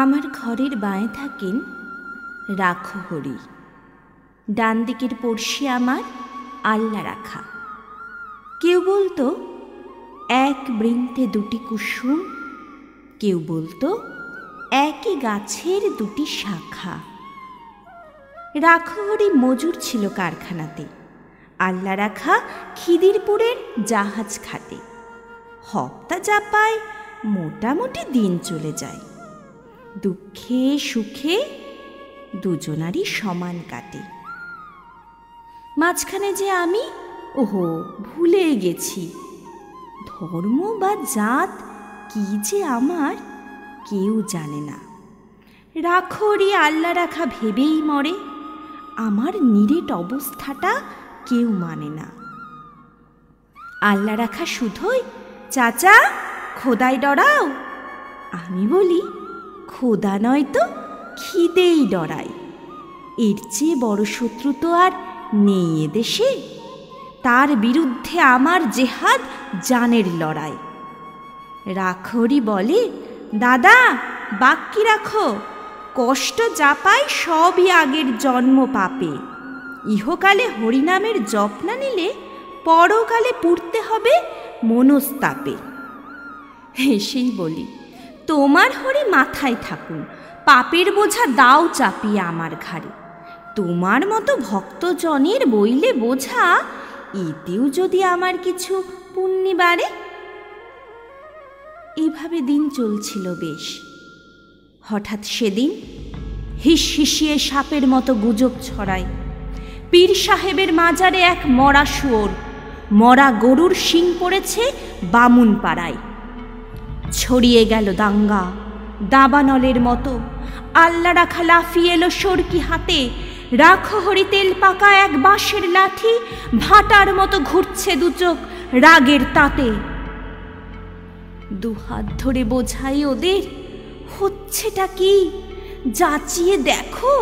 আমার ঘরের বাঁয়ে থাকেন রাখহরি। ডান দিকের পড়শি আমার আল্লা রাখা। কেউ বলতো এক বৃন্তে দুটি কুসুম, কেউ বলতো একই গাছের দুটি শাখা। রাখহরি মজুর ছিল কারখানাতে, আল্লা রাখা খিদিরপুরের জাহাজ খাটে। হপ্তা যা পায় মোটামুটি দিন চলে যায়। দুঃখে সুখে দুজনারই সমান কাটে। মাঝখানে যে আমি, ওহো ভুলে গেছি। ধর্ম বা জাত কি যে আমার কেউ জানে না। রাখহরি আল্লা রাখা ভেবেই মরে, আমার নিরেট অবস্থাটা কেউ মানে না। আল্লা রাখা শুধোই, চাচা খোদায় ডরাও। আমি বলি, খোদা নয় তো, খিদেই ডরাই। এর চেয়ে বড় শত্রু তো আর নেই এদেশে। তার বিরুদ্ধে আমার জেহাদ, জানের লড়াই। রাখহরি বলে, দাদা বাক্যি রাখো, কষ্ট যা পায় সবই আগের জন্ম পাপে। ইহকালে হরিনামের জপ না নিলে পরকালে পুড়তে হবে মনস্তাপে। হেসেই বলি, তোমার হরি মাথায় থাকুন, পাপের বোঝা দাও চাপিয়ে আমার ঘাড়ে। তোমার মতো ভক্তজনের বইলে বোঝা, এতেও যদি আমার কিছু পুণ্যি বাড়ে। এভাবে দিন চলছিল বেশ। হঠাৎ সেদিন হিস হিসিয়ে সাপের মতো গুজব ছড়ায়, পীর সাহেবের মাজারে এক মরা শুয়োর, মরা গরুর শিং পড়েছে বামুন পাড়ায়। ছড়িয়ে গেল দাঙ্গা দাবানলের মতো। আল্লা রাখা লাফিয়ে এলো সরকি হাতে। রাখহরি তেল পাকা এক বাঁশের লাঠি, ভাটার মতো ঘুরছে দুচোখ রাগের তাতে। দুহাত ধরে বোঝাই ওদের, হচ্ছেটা কি যাচিয়ে দেখো,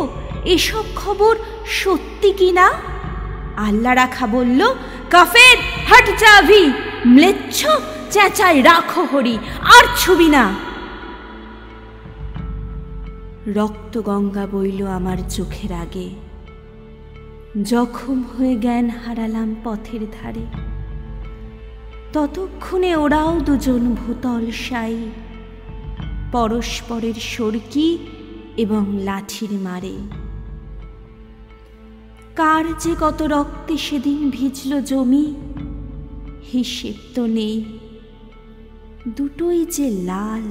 এসব খবর সত্যি কিনা। আল্লা রাখা বলল, কাফের হট যাবি, ম্লেচ্ছ চেঁচাই রাখহরি, আর ছুবি না। রক্ত গঙ্গা বইল আমার চোখের আগে। জখম হয়ে জ্ঞান হারালাম পথের ধারে। ততক্ষণে ওরাও দুজন ভূতল সাই, পরস্পরের সরকি এবং লাঠির মারে। কার যে কত রক্তে সেদিন ভিজল জমি, হিসেব তো নেই। দুটোই যে লাল।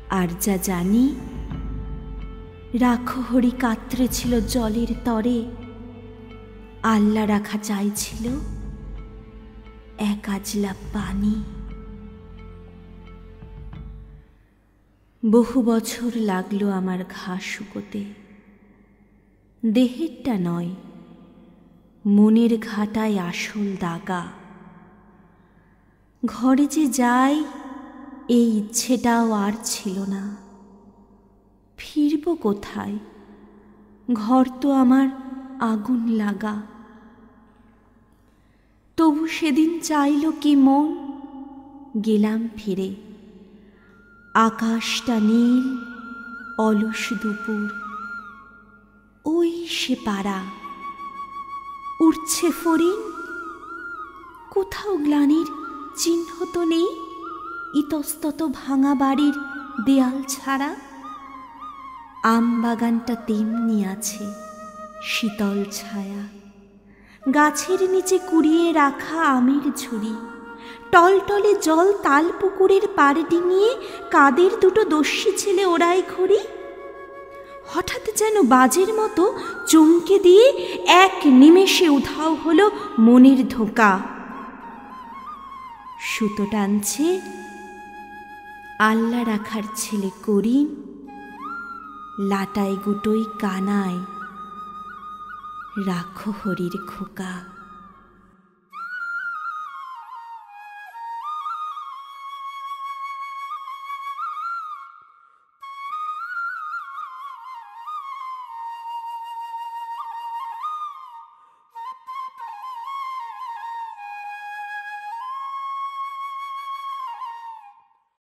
আর যা জানি, রাখহরি কাতরেছিল জলের তরে, আল্লা রাখা চাইছিল এক আজলা পানি। বহু বছর লাগলো আমার ঘা শুকোতে। দেহেরটা নয়, মনের ঘাটায় আসল দাগা। ঘরে যে যাই, এই ইচ্ছেটাও আর ছিল না। ফিরব কোথায়, ঘর তো আমার আগুন লাগা। তবু সেদিন চাইল কি মন, গেলাম ফিরে। আকাশটা নীল, অলস দুপুর। ওই সে পাড়া, উড়ছে ফড়িং। কোথাও গ্লানির চিহ্ন তো নেই, ইতস্তত ভাঙা বাড়ির দেয়াল ছাড়া। আম বাগানটা তেমনি আছে, শীতল ছায়া। গাছের নিচে কুড়িয়ে রাখা আমের ঝুড়ি। টলটলে জল তাল পুকুরের পাড় ডিঙিয়ে কাদের দুটো দস্যি ছেলে ওড়ায় ঘড়ি। হঠাৎ যেন বাজের মতো চমকে দিয়ে এক নিমেষে উধাও হলো মনের ধোঁকা। সুতো টানছে আল্লা রাখার ছেলে করিম, লাটাই গুটোই কানায় রাখহরির খোকা।